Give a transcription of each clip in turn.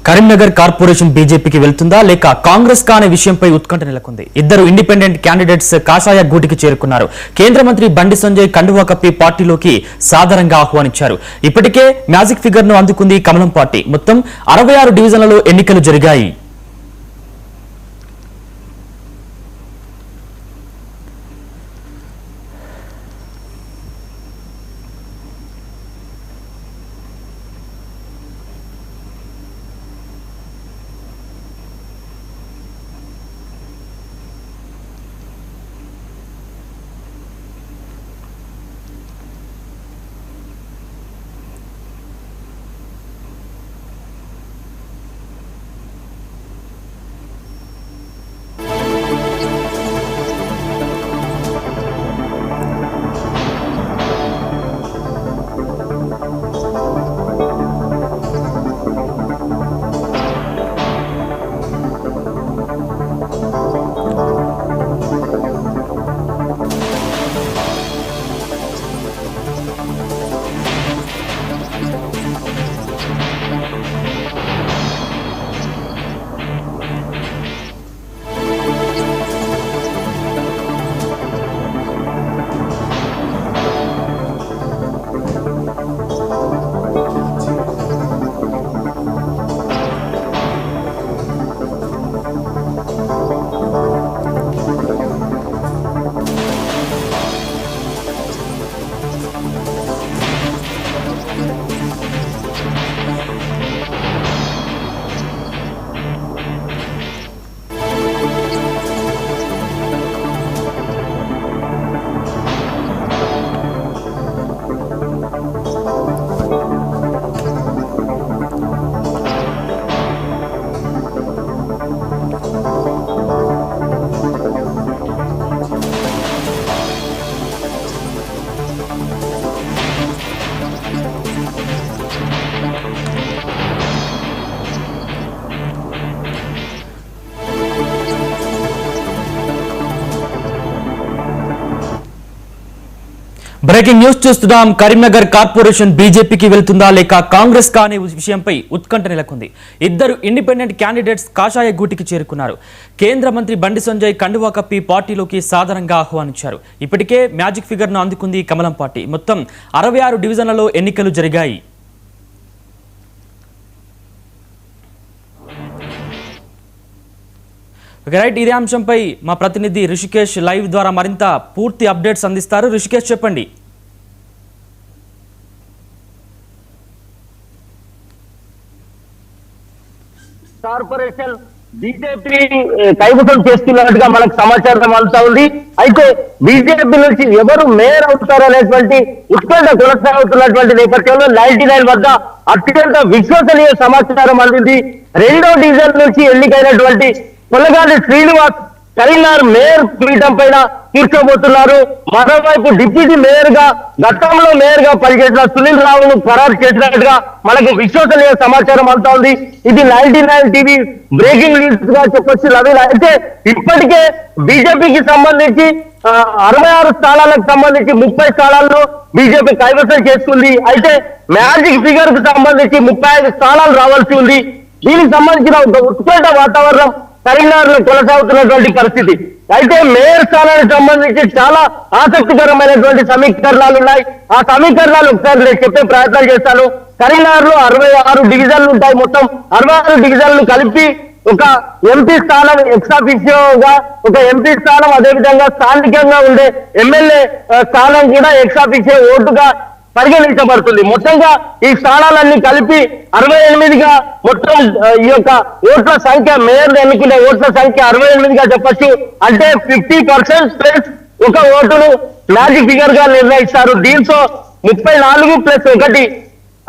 Karimnagar corporation బీజేపీకి వెళ్తుందా లేక కాంగ్రెస్ కా అనే విషయంపై ఉత్కంఠ నెలకొంది. ఇద్దరు ఇండిపెండెంట్ క్యాండిడేట్స్ కాషాయ గూటికి చేరుకున్నారు. కేంద్ర మంత్రి బండి సంజయ్ కండువా కప్పి పార్టీలోకి సాదరంగా ఆహ్వానించారు. ఇప్పటికే మ్యాజిక్ ఫిగర్ ను అందుకుంది కమలం పార్టీ. మొత్తం 66 డివిజన్లలో ఎన్నికలు జరిగాయి. బ్రేకింగ్ న్యూస్ చూస్తున్నాం. కరీంనగర్ కార్పొరేషన్ బీజేపీకి వెళ్తుందా లేక కాంగ్రెస్ కా అనే విషయంపై ఉత్కంఠ నెలకొంది. ఇద్దరు ఇండిపెండెంట్ క్యాండిడేట్స్ కాషాయ గూటికి చేరుకున్నారు. కేంద్ర మంత్రి బండి సంజయ్ కండువా కప్పి పార్టీలోకి సాదరంగా ఆహ్వానించారు. ఇప్పటికే మ్యాజిక్ ఫిగర్ ను అందుకుంది కమలం పార్టీ. మొత్తం 66 డివిజన్లలో ఎన్నికలు జరిగాయి. రైట్, ఇదే అంశంపై మా ప్రతినిధి రిషికేష్ లైవ్ ద్వారా మరింత పూర్తి అప్డేట్స్ అందిస్తారు. రిషికేష్, చెప్పండి. కార్పొరేషన్ బీజేపీ కైవసం చేస్తున్నట్టుగా మనకు సమాచారం అందుతా ఉంది. అయితే బీజేపీ నుంచి ఎవరు మేయర్ అవుతారు అనేటువంటి ఉత్కంఠ కొనసాగుతున్నటువంటి నేపథ్యంలో 99 వద్ద అత్యంత విశ్వసనీయ సమాచారం అందింది. 2వ డివిజన్ నుంచి ఎన్నికైనటువంటి కొల్లగాలి శ్రీనివాస్ కరీంనగర్ మేయర్ పీఠం పైన కూర్చోబోతున్నారు. మరోవైపు డిప్యూటీ మేయర్ గా గతంలో మేయర్ గా పనిచేసిన సునీల్ రావును ఖరారు చేసినట్టుగా మనకు విశ్వసనీయ సమాచారం అంతా ఉంది. ఇది 99 టీవీ బ్రేకింగ్ న్యూస్ గా చెప్పొచ్చు నవీన్. అయితే ఇప్పటికే బీజేపీకి సంబంధించి 66 స్థానాలకు సంబంధించి 30 స్థానాల్లో బీజేపీ కైవసం చేసుకుంది. అయితే మ్యాజిక్ ఫిగర్ కు సంబంధించి 35 స్థానాలు రావాల్సి ఉంది. దీనికి సంబంధించిన ఒక ఉత్కంఠ వాతావరణం కరీంనగర్ లో కొనసాగుతున్నటువంటి పరిస్థితి. అయితే మేయర్ స్థానానికి సంబంధించి చాలా ఆసక్తికరమైనటువంటి సమీకరణాలు ఉన్నాయి. ఆ సమీకరణాలు ఒకసారి నేను చెప్పే ప్రయత్నం చేస్తాను. కరీంనగర్ లో 66 డివిజన్లు ఉంటాయి. మొత్తం 66 డివిజన్లు కలిపి ఒక ఎంపీ స్థానం ఎక్సాఫిషియోగా, ఒక ఎంపీ స్థానం అదేవిధంగా స్థానికంగా ఉండే ఎమ్మెల్యే స్థానం కూడా ఎక్సాఫిషియో ఓటుగా పరిగణించబడుతుంది. మొత్తంగా ఈ స్థానాలన్నీ కలిపి 68గా మొత్తం ఈ యొక్క ఓట్ల సంఖ్య, మేయర్ ఎన్నుకునే ఓట్ల సంఖ్య 68గా చెప్పచ్చు. అంటే 50% ప్లస్ ఒక ఓటును మ్యాజిక్ ఫిగర్ గా నిర్ణయిస్తారు. దీంతో 34+1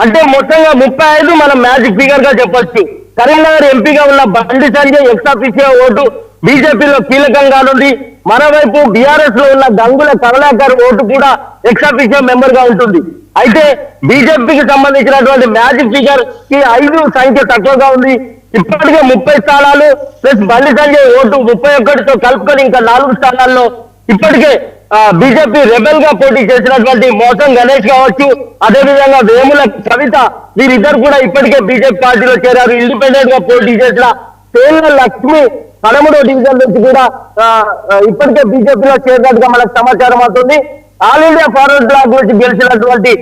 అంటే మొత్తంగా 35 మనం మ్యాజిక్ ఫిగర్ గా చెప్పచ్చు. కరీంనగర్ ఎంపీగా ఉన్న బండి సంజయ్ ఎక్సాఫిషియో ఓటు బీజేపీలో కీలకంగా ఉంది. మరోవైపు బీఆర్ఎస్ లో ఉన్న గంగుల కమలాకర్ ఓటు కూడా ఎక్సాఫిషియో మెంబర్ గా ఉంటుంది. అయితే బీజేపీకి సంబంధించినటువంటి మ్యాజిక్ ఫిగర్ కి 5 సంఖ్య తక్కువగా ఉంది. ఇప్పటికే 30 స్థానాలు ప్లస్ బండి సంజయ్ ఓటు 31తో కలుపుకొని ఇంకా 4 స్థానాల్లో ఇప్పటికే బీజేపీ రెబెల్ గా పోటీ చేసినటువంటి మోసం గణేష్ కావచ్చు, అదేవిధంగా వేముల కవిత, వీరిద్దరు కూడా ఇప్పటికే బీజేపీ పార్టీలో చేరారు. ఇండిపెండెంట్ గా పోటీ చేసిన తేళ్ల లక్ష్మి 13వ డివిజన్ నుంచి కూడా ఇప్పటికే బీజేపీలో చేరినట్టుగా మనకు సమాచారం అవుతుంది. ఆల్ ఇండియా ఫార్వర్డ్ బ్లాక్ నుంచి గెలిచినటువంటి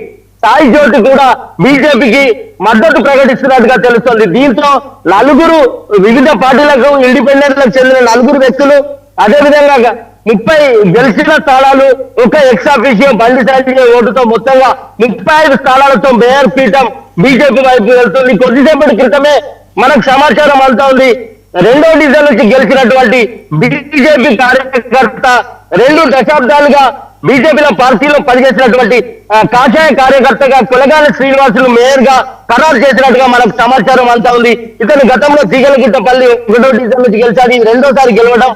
సాయి జ్యోతి కూడా బీజేపీకి మద్దతు ప్రకటిస్తున్నట్టుగా తెలుస్తోంది. దీంతో నలుగురు వివిధ పార్టీలకు ఇండిపెండెంట్లకు చెందిన నలుగురు వ్యక్తులు, అదేవిధంగా 30 గెలిచిన స్థానాలు, ఒక ఎక్స్ ఆఫీషియో బండి సంజయ్ ఓటుతో మొత్తంగా 35 స్థానాలతో మేయర్ పీఠం బీజేపీ వైపు వెళ్తుంది. కొద్దిసేపటి క్రితమే మనకు సమాచారం అంతా ఉంది. 2వ డివిజన్ నుంచి గెలిచినటువంటి బీజేపీ కార్యకర్త 2 దశాబ్దాలుగా బీజేపీలో పార్టీలో పనిచేసినటువంటి కాషాయ కార్యకర్తగా కొలగాల శ్రీనివాసులు మేయర్ గా ఖరారు చేసినట్టుగా మనకు సమాచారం అంతా ఉంది. ఇతను గతంలో తీగలగుట్టపల్లి 1వ డివిజన్ నుంచి గెలిచాడు. ఇది 2వసారి గెలవడం,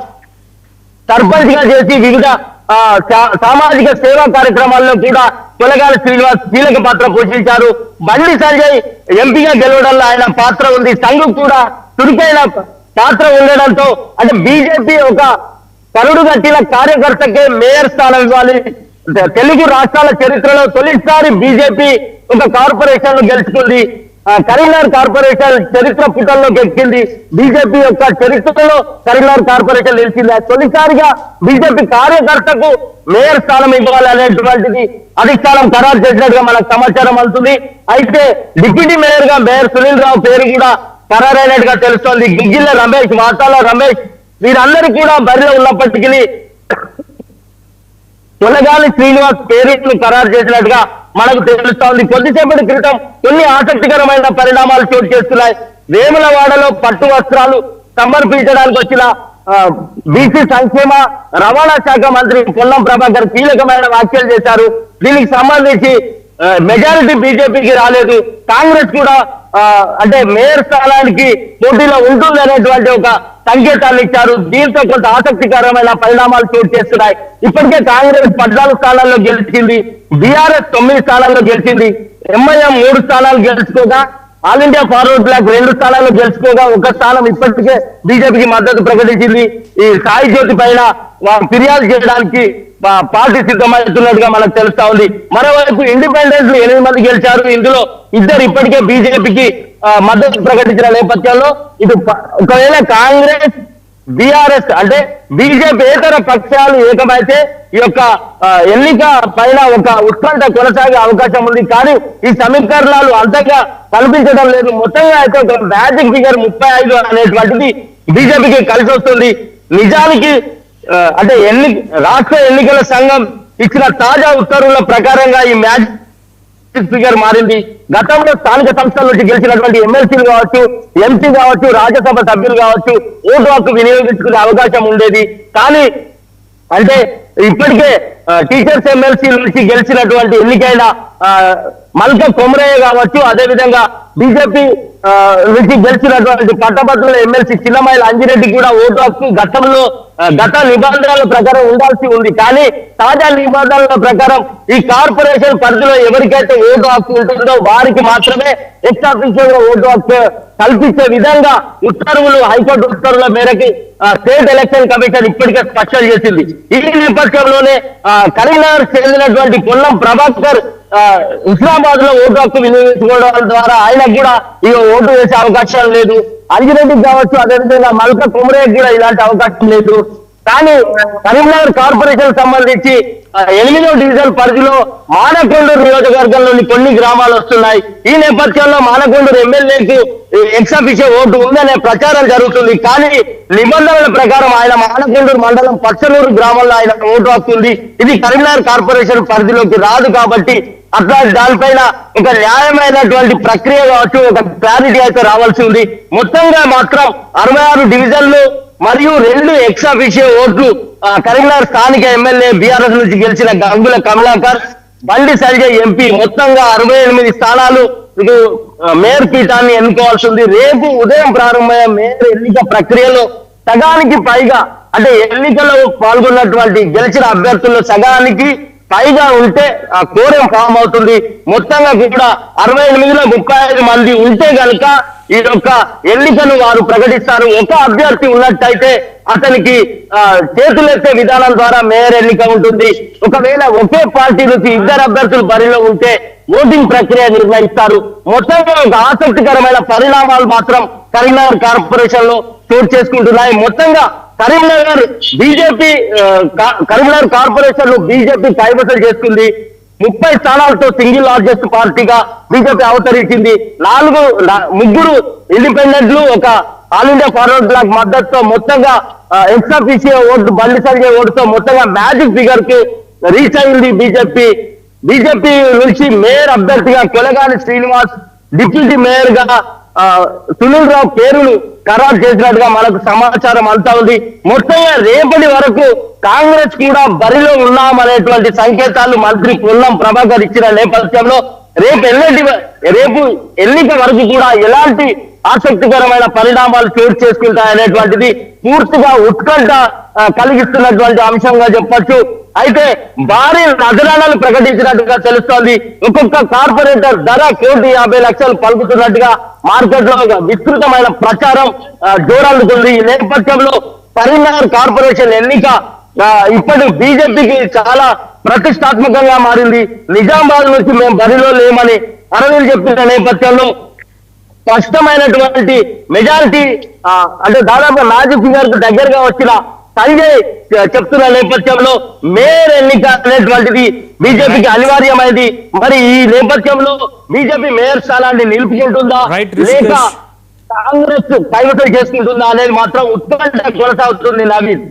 సర్పంచ్ గా చేసి వివిధ సామాజిక సేవా కార్యక్రమాల్లో కూడా కొలగాల శ్రీనివాస్ కీలక పాత్ర పోషించారు. బండి సంజయ్ ఎంపీగా గెలవడంలో ఆయన పాత్ర ఉంది. సంఘం కూడా చురుకైన పాత్ర ఉండడంతో అంటే బీజేపీ ఒక కరుడు గట్టిన కార్యకర్తకే మేయర్ స్థానం ఇవ్వాలి. తెలుగు రాష్ట్రాల చరిత్రలో తొలిసారి బీజేపీ ఒక కార్పొరేషన్ గెలుచుకుంది. కరీంనగర్ కార్పొరేషన్ చరిత్ర పుటల్లోకి ఎక్కింది. బీజేపీ యొక్క చరిత్రలో కరీంనగర్ కార్పొరేషన్ నిలిచింది. తొలిసారిగా బీజేపీ కార్యకర్తకు మేయర్ స్థానం ఇవ్వాలి అనేటువంటిది అధిష్టానం ఖరారు చేసినట్టుగా మనకు సమాచారం అందుతుంది. అయితే డిప్యూటీ మేయర్ గా మేయర్ సునీల్ రావు పేరు కూడా ఖరారైనట్టుగా తెలుస్తోంది. గిగ్గిళ్ళ రమేష్, వాటాల రమేష్ వీరందరూ కూడా బరిలో ఉన్నప్పటికీ కొలగాలి శ్రీనివాస్ పేరును ఖరారు చేసినట్టుగా మనకు తెలుస్తోంది. కొద్దిసేపటి క్రితం కొన్ని ఆసక్తికరమైన పరిణామాలు చోటు చేస్తున్నాయి. వేములవాడలో పట్టు వస్త్రాలు సమర్పించడానికి వచ్చిన బీసీ సంక్షేమ రవాణా శాఖ మంత్రి పొన్నం ప్రభాకర్ కీలకమైన వ్యాఖ్యలు చేశారు. దీనికి సంబంధించి మెజారిటీ బీజేపీకి రాలేదు. కాంగ్రెస్ కూడా అంటే మేయర్ స్థానానికి పోటీలో ఉంటుంది అనేటువంటి ఒక సంకేతాన్ని ఇచ్చారు. దీంతో కొంత ఆసక్తికరమైన పరిణామాలు చోటు చేస్తున్నాయి. ఇప్పటికే కాంగ్రెస్ 14 స్థానాల్లో గెలిచింది, బీఆర్ఎస్ 9 స్థానాల్లో గెలిచింది, ఎంఐఎం 3 స్థానాలు గెలుచుకోగా, ఆల్ ఇండియా ఫార్వర్డ్ బ్లాక్ 2 స్థానాల్లో గెలుచుకోగా 1 స్థానం ఇప్పటికే బీజేపీకి మద్దతు ప్రకటించింది. ఈ సాయి జ్యోతి పైన ఫిర్యాదు చేయడానికి పార్టీ సిద్ధమవుతున్నట్టుగా మనకు తెలుస్తా ఉంది. మరోవైపు ఇండిపెండెంట్లు 8 మంది గెలిచారు. ఇందులో 2 ఇప్పటికే బీజేపీకి మద్దతు ప్రకటించిన నేపథ్యంలో ఇది ఒకవేళ కాంగ్రెస్ బీఆర్ఎస్ అంటే బీజేపీయేతర పక్షాలు ఏకమైతే ఈ యొక్క ఎన్నిక పైన ఒక ఉత్కంఠ కొనసాగే అవకాశం ఉంది. కానీ ఈ సమీకరణాలు అంతగా కనిపించడం లేదు. మొత్తంగా అయితే ఒక మ్యాజిక్ ఫిగర్ 35 అనేటువంటిది బీజేపీకి కలిసి వస్తుంది. నిజానికి అంటే రాష్ట్ర ఎన్నికల సంఘం ఇచ్చిన తాజా ఉత్తర్వుల ప్రకారంగా ఈ మ్యాజిక్ ఫిగర్ మారింది. గతంలో స్థానిక సంస్థల నుంచి గెలిచినటువంటి ఎమ్మెల్సీలు కావచ్చు, ఎంపీ కావచ్చు, రాజ్యసభ సభ్యులు కావచ్చు ఓటు హక్కు వినియోగించుకునే అవకాశం ఉండేది. కానీ అంటే ఇప్పటికే టీచర్స్ ఎమ్మెల్సీ నుంచి గెలిచినటువంటి ఎన్నికైన మల్క కొమరయ్య కావచ్చు, అదేవిధంగా బీజేపీ నుంచి గెలిచినటువంటి పట్టభద్రుల ఎమ్మెల్సీ చిన్నమైల అంజిరెడ్డి కూడా ఓటు హక్కు గత నిబంధనల ప్రకారం ఉండాల్సి ఉంది. కానీ తాజా నిబంధనల ప్రకారం ఈ కార్పొరేషన్ పరిధిలో ఎవరికైతే ఓటు హక్కు ఉంటుందో వారికి మాత్రమే ఎక్స్ఆఫీషియల్ గా ఓటు హక్కు కల్పించే విధంగా ఉత్తర్వులు, హైకోర్టు ఉత్తర్వుల మేరకు స్టేట్ ఎలక్షన్ కమిషన్ ఇప్పటికే స్పష్టం చేసింది. ఈ నేపథ్యంలోనే కరీంనగర్ చెందినటువంటి పొన్నం ప్రభాకర్ ఇస్లామాబాద్ లో ఓటు హక్కు వినియోగించుకోవడం ద్వారా ఆయనకు కూడా ఈ ఓటు వేసే అవకాశం లేదు. అంజిరెడ్డికి కావచ్చు, అదేవిధంగా మల్క కుమరేకి కూడా ఇలాంటి అవకాశం లేదు. కానీ కరీంనగర్ కార్పొరేషన్ సంబంధించి 8వ డివిజన్ పరిధిలో మానకొండూరు నియోజకవర్గంలోని కొన్ని గ్రామాలు వస్తున్నాయి. ఈ నేపథ్యంలో మానకొండూరు ఎమ్మెల్యేకు ఎక్సాఫిషియల్ ఓటు ఉందనే ప్రచారం జరుగుతుంది. కానీ నిబంధనల ప్రకారం ఆయన మానకొండూరు మండలం పచ్చనూరు గ్రామంలో ఆయన ఓటు వస్తుంది. ఇది కరీంనగర్ కార్పొరేషన్ పరిధిలోకి రాదు. కాబట్టి అట్లా దానిపైన ఒక న్యాయమైనటువంటి ప్రక్రియ కావచ్చు, ఒక క్లారిటీ అయితే రావాల్సి ఉంది. మొత్తంగా మాత్రం 66 డివిజన్లు మరియు 2 ఎక్సాఫిషియల్ ఓట్లు కరీంనగర్ స్థానిక ఎమ్మెల్యే బీఆర్ఎస్ నుంచి గెలిచిన గంగుల కమలాకర్, బండి సంజయ్ ఎంపీ మొత్తంగా 68 స్థానాలు మేయర్ పీఠాన్ని ఎన్నుకోవాల్సి ఉంది. రేపు ఉదయం ప్రారంభమయ్యే మేయర్ ఎన్నిక ప్రక్రియలో సగానికి పైగా అంటే ఎన్నికల్లో పాల్గొన్నటువంటి గెలిచిన అభ్యర్థుల్లో సగానికి పైగా ఉంటే ఆ కోరం ఫామ్ అవుతుంది. మొత్తంగా కూడా 68లో 35 మంది ఉంటే గనుక ఈ యొక్క ఎన్నికను వారు ప్రకటిస్తారు. ఒక అభ్యర్థి ఉన్నట్టయితే అతనికి చేతులెత్తే విధానం ద్వారా మేయర్ ఎన్నిక ఉంటుంది. ఒకవేళ ఒకే పార్టీ నుంచి 2 అభ్యర్థులు బరిలో ఉంటే ఓటింగ్ ప్రక్రియ నిర్వహిస్తారు. మొత్తంగా ఒక ఆసక్తికరమైన పరిణామాలు మాత్రం కరీంనగర్ కార్పొరేషన్ లో చోటు చేసుకుంటున్నాయి. మొత్తంగా కరీంనగర్ బీజేపీ కరీంనగర్ కార్పొరేషన్ లో బీజేపీ కైవసం చేస్తుంది. 30 స్థానాలతో సింగిల్ లార్జెస్ట్ పార్టీగా బీజేపీ అవతరించింది. 3 ఇండిపెండెంట్లు, ఒక ఆల్ ఇండియా ఫార్వర్డ్ బ్లాక్ మద్దతుతో మొత్తంగా ఎక్స్ఆఫీషియో ఓటు బండి సంజయ్ ఓటుతో మొత్తంగా మ్యాజిక్ ఫిగర్ కి రీచ్ అయింది బీజేపీ. బీజేపీ నుంచి మేయర్ అభ్యర్థిగా కొలగాని శ్రీనివాస్, డిప్యూటీ మేయర్ గా సునీల్ రావు పేరును ఖరారు చేసినట్టుగా మనకు సమాచారం అంతా ఉంది. మొత్తంగా రేపటి వరకు కాంగ్రెస్ కూడా బరిలో ఉన్నామనేటువంటి సంకేతాలు మంత్రి పొన్నం ప్రభాకర్ ఇచ్చిన నేపథ్యంలో రేపు ఎన్నిక వరకు కూడా ఎలాంటి ఆసక్తికరమైన పరిణామాలు చోటు చేసుకుంటాయనేటువంటిది పూర్తిగా ఉత్కంఠ కలిగిస్తున్నటువంటి అంశంగా చెప్పొచ్చు. అయితే భారీ నజరానాలు ప్రకటించినట్టుగా తెలుస్తోంది. ఒక్కొక్క కార్పొరేటర్ ధర 1,50,00,000 పలుకుతున్నట్టుగా మార్కెట్ లో విస్తృతమైన ప్రచారం జోరందుకుంది. ఈ నేపథ్యంలో కరీంనగర్ కార్పొరేషన్ ఎన్నిక ఇప్పటి బీజేపీకి చాలా ప్రతిష్టాత్మకంగా మారింది. నిజామాబాద్ నుంచి మేము బరిలో లేమని అరవింద్ చెప్పిన నేపథ్యంలో స్పష్టమైనటువంటి మెజారిటీ అంటే దాదాపు మ్యాజిక్ ఫిగర్ కు దగ్గరగా వచ్చిన సంజయ్ చెప్తున్న నేపథ్యంలో మేయర్ ఎన్నిక అనేటువంటిది బీజేపీకి అనివార్యమైంది. మరి ఈ నేపథ్యంలో బీజేపీ మేయర్ స్థానాన్ని నిలుపుకుంటుందా లేక కాంగ్రెస్ కైవసం చేసుకుంటుందా అనేది మాత్రం ఉత్కంఠ కొనసాగుతుంది. నవీన్.